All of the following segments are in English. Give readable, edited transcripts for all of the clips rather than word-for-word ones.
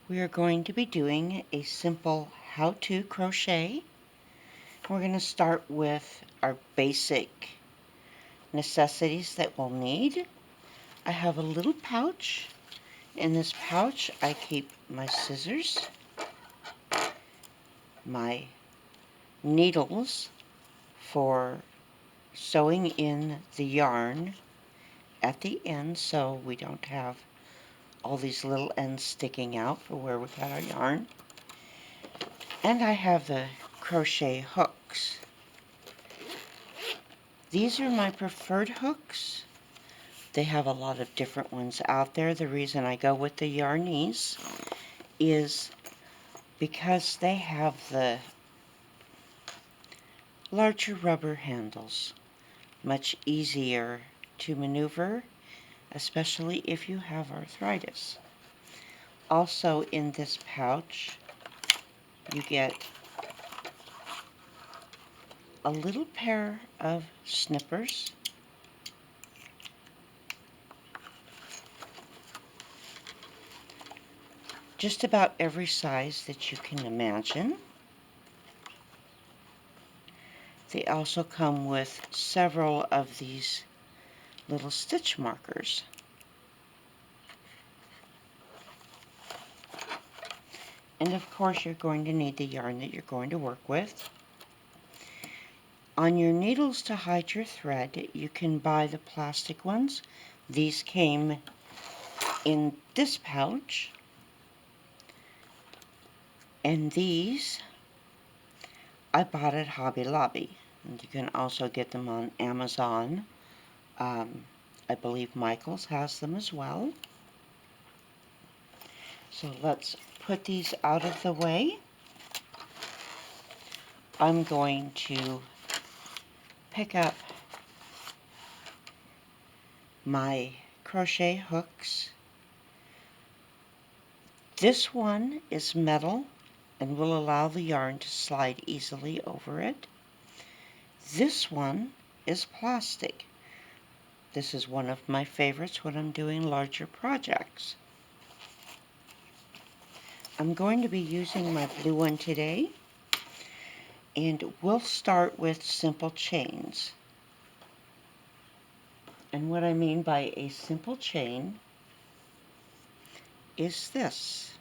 We are going to be doing a simple how-to crochet. We're going to start with our basic necessities that we'll need. I have a little pouch. In this pouch I keep my scissors, my needles for sewing in the yarn at the end so we don't have all these little ends sticking out for where we got our yarn. And I have the crochet hooks. These are my preferred hooks. They have a lot of different ones out there. The reason I go with the Yarnese is because they have the larger rubber handles. Much easier to maneuver, especially if you have arthritis. Also in this pouch, you get a little pair of snippers. Just about every size that you can imagine. They also come with several of these little stitch markers. And of course you're going to need the yarn that you're going to work with. On your needles to hide your thread, you can buy the plastic ones. These came in this pouch. And these I bought at Hobby Lobby. And you can also get them on Amazon. I believe Michaels has them as well. So let's put these out of the way. I'm going to pick up my crochet hooks. This one is metal and will allow the yarn to slide easily over it. This one is plastic. This is one of my favorites when I'm doing larger projects. I'm going to be using my blue one today, and we'll start with simple chains. And what I mean by a simple chain is this.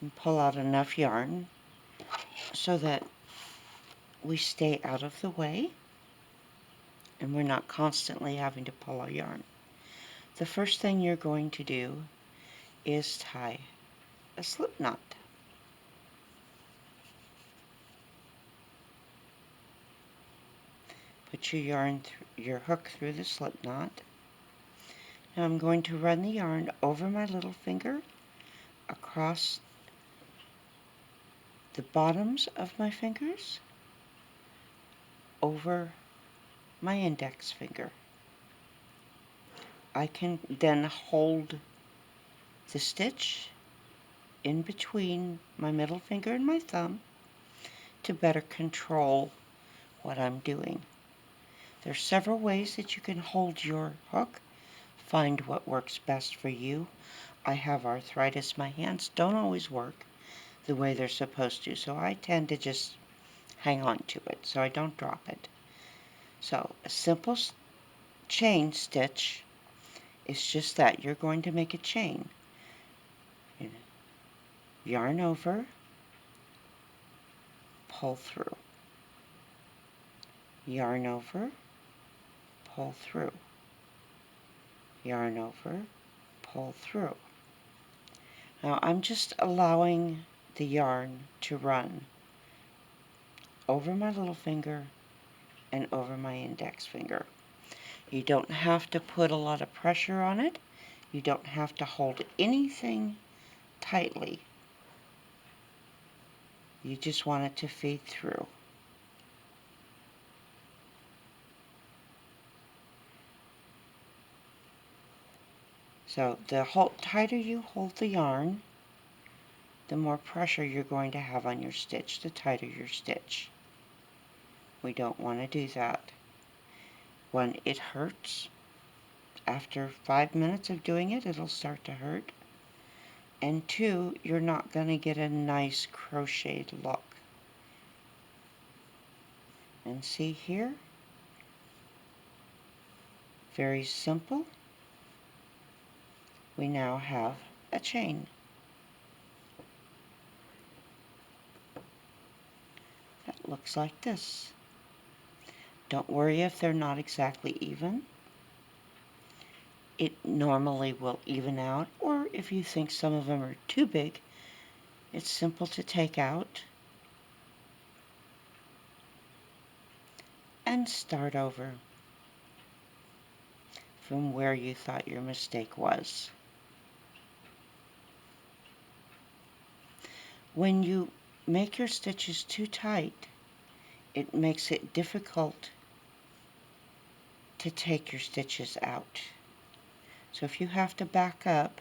And pull out enough yarn so that we stay out of the way and we're not constantly having to pull our yarn. The first thing you're going to do is tie a slip knot. Put your hook through the slip knot. Now I'm going to run the yarn over my little finger, across the bottoms of my fingers, over my index finger. I can then hold the stitch in between my middle finger and my thumb to better control what I'm doing. There are several ways that you can hold your hook. Find what works best for you. I have arthritis. My hands don't always work the way they're supposed to, so I tend to just hang on to it so I don't drop it. So a simple chain stitch is just that. You're going to make a chain. Yarn over, pull through. Yarn over, pull through. Yarn over, pull through. Now I'm just allowing the yarn to run over my little finger and over my index finger. You don't have to put a lot of pressure on it. You don't have to hold anything tightly. You just want it to feed through. So the tighter you hold the yarn, the more pressure you're going to have on your stitch, the tighter your stitch. We don't want to do that. One, it hurts. After 5 minutes of doing it, it'll start to hurt. And two, you're not going to get a nice crocheted look. And see here, very simple. We now have a chain. That looks like this. Don't worry if they're not exactly even. It normally will even out, or if you think some of them are too big, it's simple to take out and start over from where you thought your mistake was. When you make your stitches too tight, it makes it difficult to take your stitches out. So if you have to back up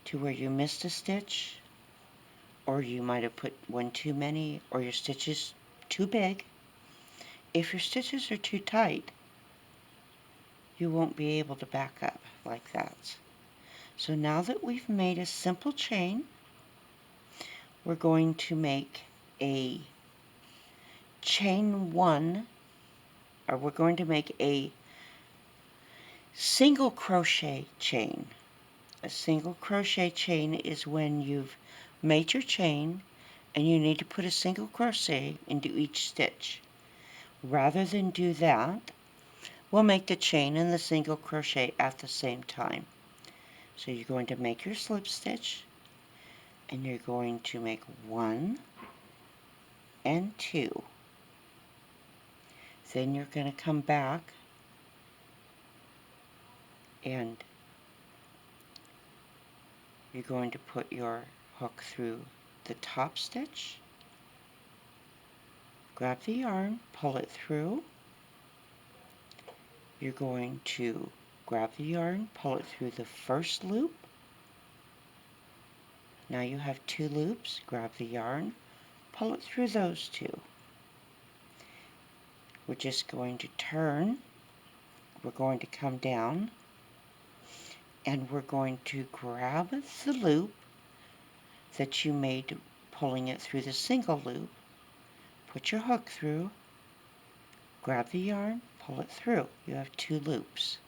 to where you missed a stitch, or you might have put one too many, or your stitches too big, if your stitches are too tight, you won't be able to back up like that. So now that we've made a simple chain, we're going to make a chain one, or we're going to make a single crochet chain. A single crochet chain is when you've made your chain and you need to put a single crochet into each stitch. Rather than do that, we'll make the chain and the single crochet at the same time. So you're going to make your slip stitch, and you're going to make 1 and 2. Then you're going to come back and you're going to put your hook through the top stitch, grab the yarn, pull it through. You're going to grab the yarn, pull it through the first loop. Now you have 2 loops, grab the yarn, pull it through those 2. We're just going to turn, we're going to come down, and we're going to grab the loop that you made pulling it through the single loop, put your hook through, grab the yarn, pull it through. You have 2 loops.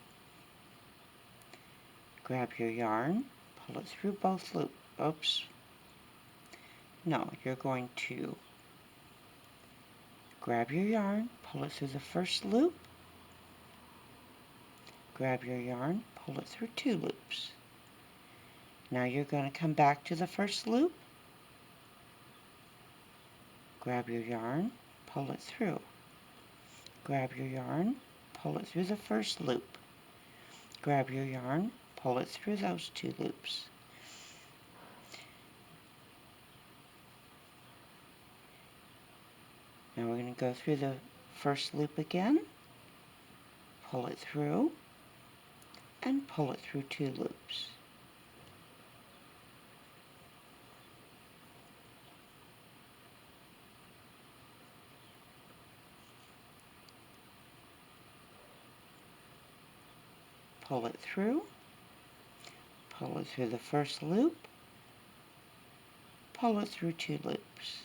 Grab your yarn, pull it through both loops. Oops. No, you're going to grab your yarn, pull it through the first loop, grab your yarn, pull it through 2 loops. Now you're going to come back to the first loop, grab your yarn, pull it through. Grab your yarn, pull it through the first loop. Grab your yarn, pull it through those 2 loops. Now we're going to go through the first loop again, pull it through, and pull it through 2 loops. Pull it through the first loop, pull it through 2 loops.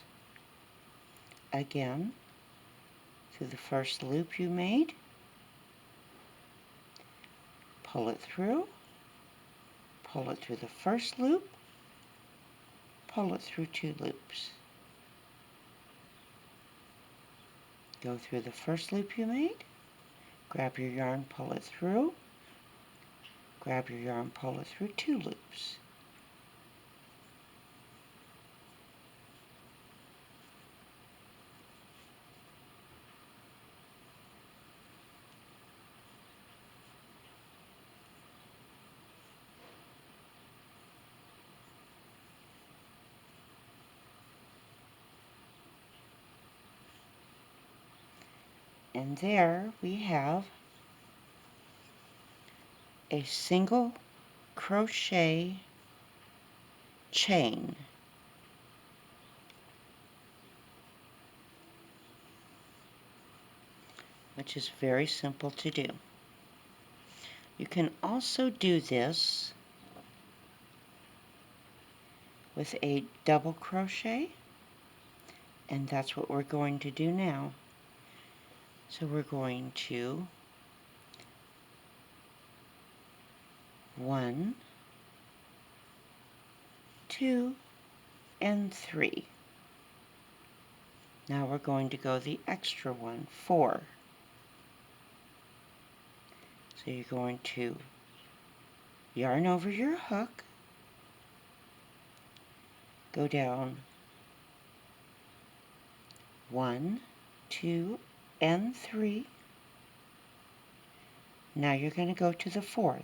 Again, through the first loop you made, pull it through the first loop, pull it through 2 loops. Go through the first loop you made, grab your yarn, pull it through, grab your yarn, pull it through 2 loops. And there we have a single crochet chain. which is very simple to do. You can also do this with a double crochet, and that's what we're going to do now. So we're going to 1, 2, and 3. Now we're going to go the extra one, 4. So you're going to yarn over your hook, go down 1, 2, and 3. Now you're going to go to the 4th.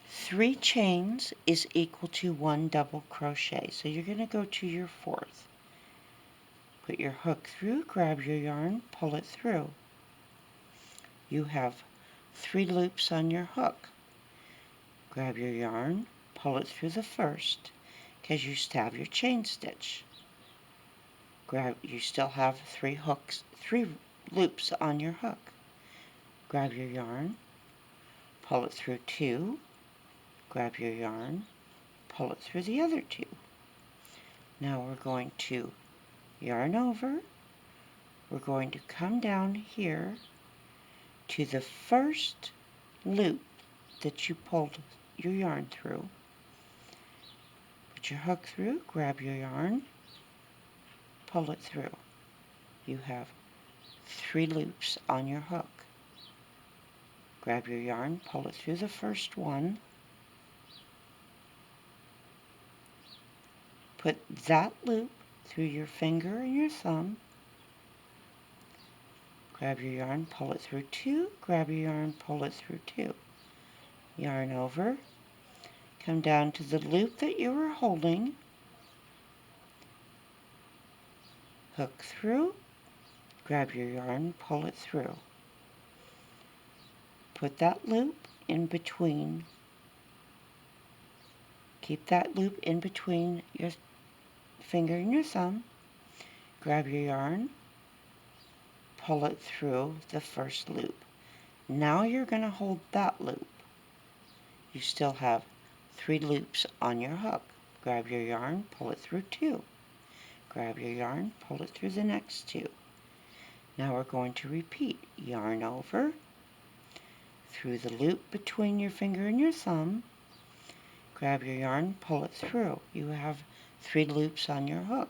3 chains is equal to 1 double crochet. So you're going to go to your 4th. Put your hook through, grab your yarn, pull it through. You have 3 loops on your hook. Grab your yarn, pull it through the first, because you still have your chain stitch. You still have 3 loops on your hook. Grab your yarn, pull it through 2, grab your yarn, pull it through the other 2. Now we're going to yarn over. We're going to come down here to the first loop that you pulled your yarn through. Put your hook through, grab your yarn, pull it through. You have 3 loops on your hook. Grab your yarn, pull it through the first one. Put that loop through your finger and your thumb. Grab your yarn, pull it through 2, grab your yarn, pull it through 2. Yarn over, come down to the loop that you were holding, hook through, grab your yarn, pull it through. Put that loop in between. Keep that loop in between your finger and your thumb. Grab your yarn, pull it through the first loop. Now you're going to hold that loop. You still have 3 loops on your hook. Grab your yarn, pull it through 2. Grab your yarn, pull it through the next 2. Now we're going to repeat. Yarn over, through the loop between your finger and your thumb. Grab your yarn, pull it through. You have 3 loops on your hook.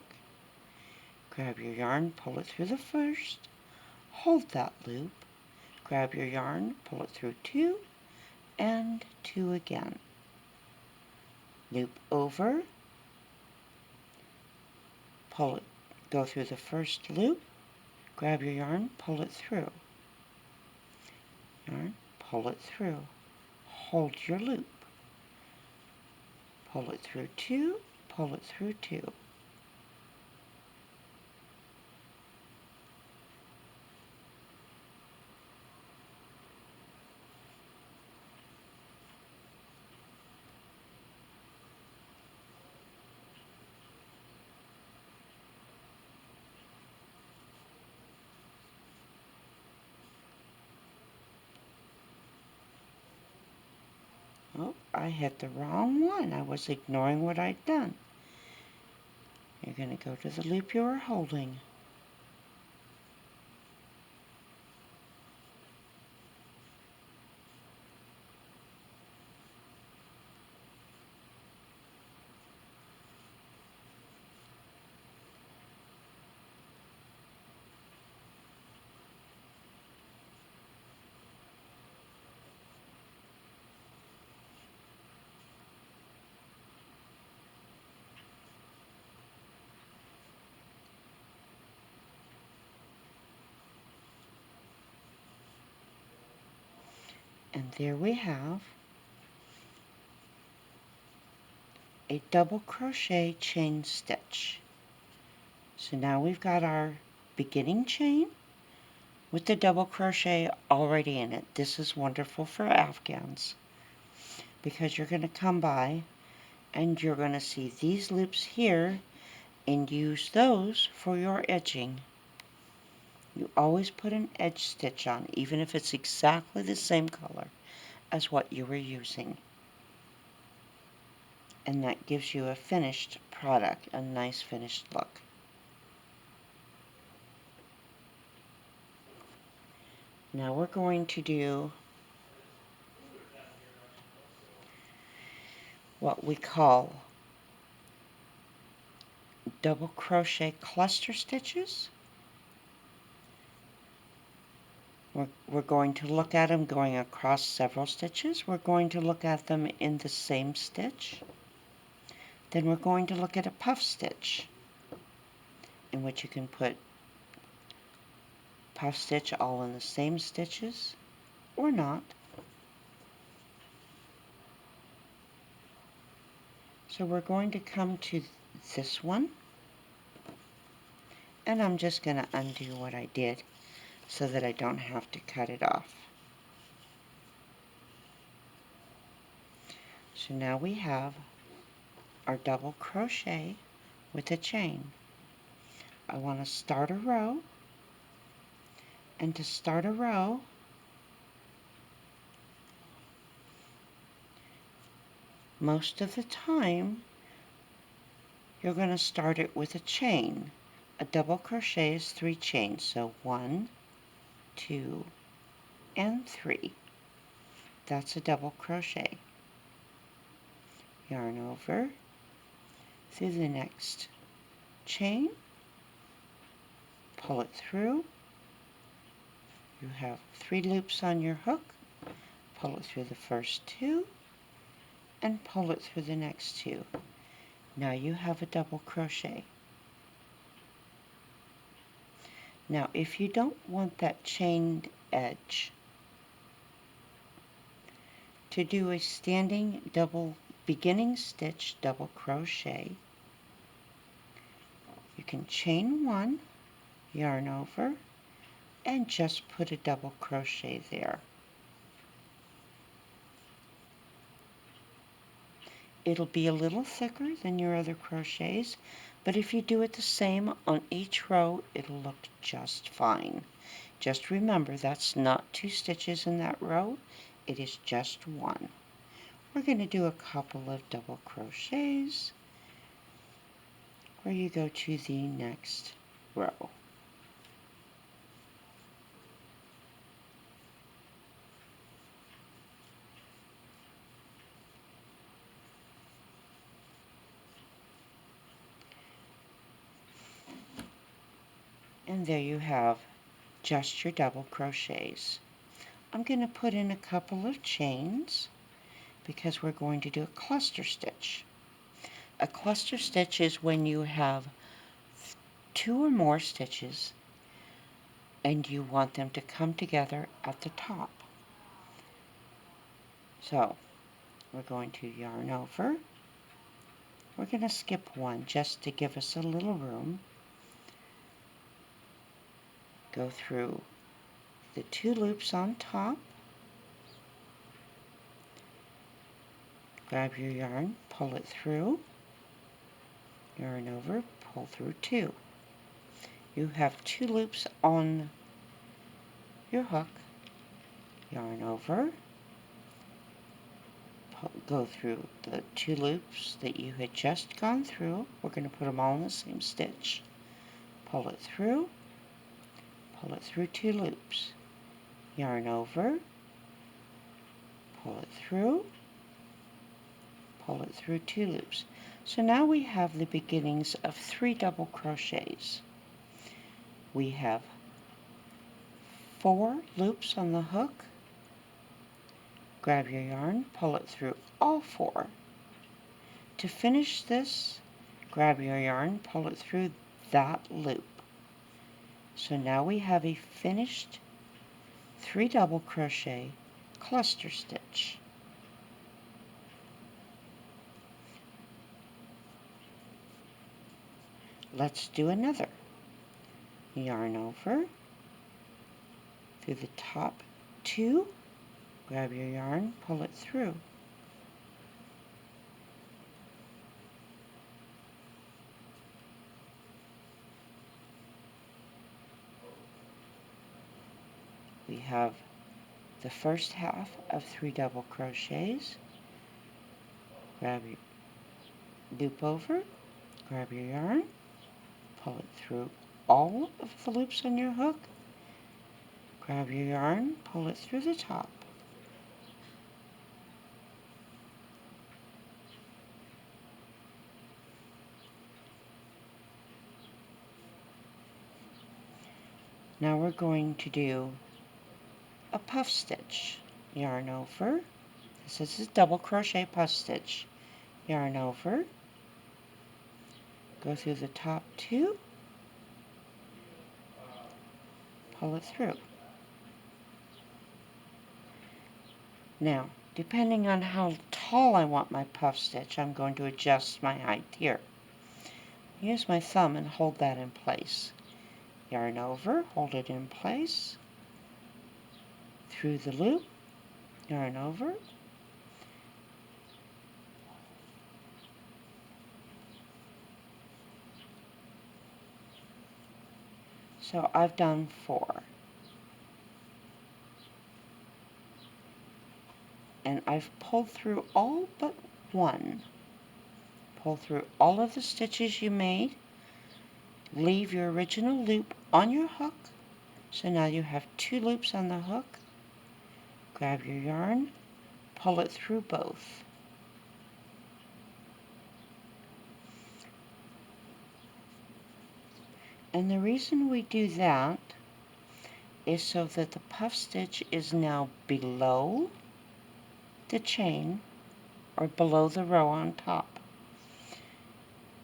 Grab your yarn, pull it through the first. Hold that loop. Grab your yarn, pull it through 2, and 2 again. Loop over, pull it, go through the first loop, grab your yarn, pull it through. Yarn, pull it through. Hold your loop. Pull it through 2, pull it through 2. Oh, I hit the wrong one. I was ignoring what I'd done. You're going to go to the loop you were holding. And there we have a double crochet chain stitch. So now we've got our beginning chain with the double crochet already in it. This is wonderful for afghans because you're going to come by and you're going to see these loops here and use those for your edging. You always put an edge stitch on, even if it's exactly the same color as what you were using. And that gives you a finished product, a nice finished look. Now we're going to do what we call double crochet cluster stitches. We're going to look at them going across several stitches. We're going to look at them in the same stitch. Then we're going to look at a puff stitch, in which you can put puff stitch all in the same stitches or not. So we're going to come to this one, and I'm just going to undo what I did so that I don't have to cut it off. So now we have our double crochet with a chain. I want to start a row, and to start a row, most of the time you're going to start it with a chain. A double crochet is 3 chains, so 1, 2, and 3. That's a double crochet. Yarn over through the next chain, pull it through. You have 3 loops on your hook, pull it through the first 2, and pull it through the next 2. Now you have a double crochet. Now if you don't want that chained edge, to do a standing double beginning stitch double crochet, you can chain 1, yarn over, and just put a double crochet there. It'll be a little thicker than your other crochets, but if you do it the same on each row, it'll look just fine. Just remember, that's not 2 stitches in that row, it is just 1. We're going to do a couple of double crochets where you go to the next row. And there you have just your double crochets. I'm going to put in a couple of chains because we're going to do a cluster stitch. A cluster stitch is when you have 2 or more stitches and you want them to come together at the top. So we're going to yarn over. We're going to skip one just to give us a little room. Go through the 2 loops on top. Grab your yarn, pull it through, yarn over, pull through 2. You have 2 loops on your hook, yarn over, go through the 2 loops that you had just gone through. We're going to put them all in the same stitch. Pull it through 2 loops, yarn over, pull it through 2 loops. So now we have the beginnings of 3 double crochets. We have 4 loops on the hook. Grab your yarn, pull it through all 4. To finish this, grab your yarn, pull it through that loop. So now we have a finished 3 double crochet cluster stitch. Let's do another. Yarn over through the top 2, grab your yarn, pull it through. we have the first half of 3 double crochets. Grab your loop over, grab your yarn, pull it through all of the loops on your hook, grab your yarn, pull it through the top. Now we're going to do a puff stitch. Yarn over. This is a double crochet puff stitch. Yarn over. Go through the top 2. Pull it through. Now, depending on how tall I want my puff stitch, I'm going to adjust my height here. Use my thumb and hold that in place. Yarn over, hold it in place. Through the loop, yarn over. So I've done 4. And I've pulled through all but 1. Pull through all of the stitches you made. Leave your original loop on your hook. So now you have 2 loops on the hook. Grab your yarn, pull it through both. And the reason we do that is so that the puff stitch is now below the chain or below the row on top.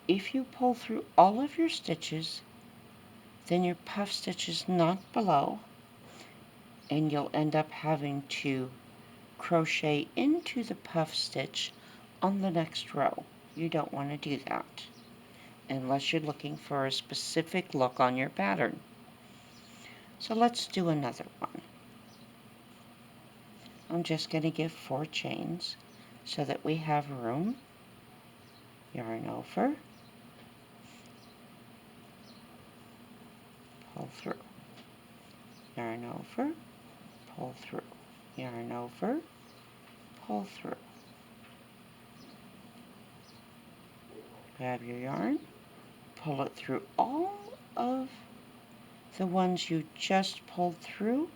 If you pull through all of your stitches, then your puff stitch is not below, and you'll end up having to crochet into the puff stitch on the next row. You don't want to do that unless you're looking for a specific look on your pattern. So let's do another one. I'm just going to give 4 chains so that we have room. Yarn over, pull through, yarn over, pull through, yarn over, pull through. Grab your yarn, pull it through all of the ones you just pulled through,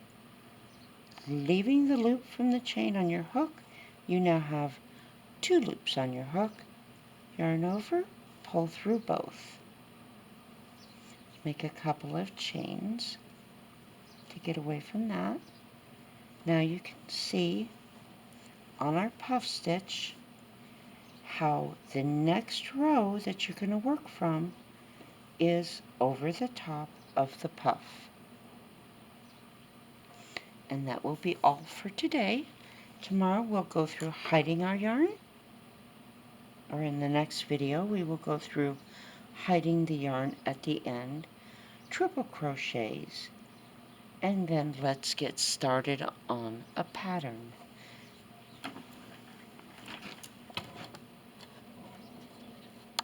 leaving the loop from the chain on your hook. You now have 2 loops on your hook. Yarn over, pull through both. Make a couple of chains to get away from that. Now you can see on our puff stitch how the next row that you're going to work from is over the top of the puff. And that will be all for today. Tomorrow we'll go through hiding our yarn, or in the next video we will go through hiding the yarn at the end, triple crochets, and then let's get started on a pattern.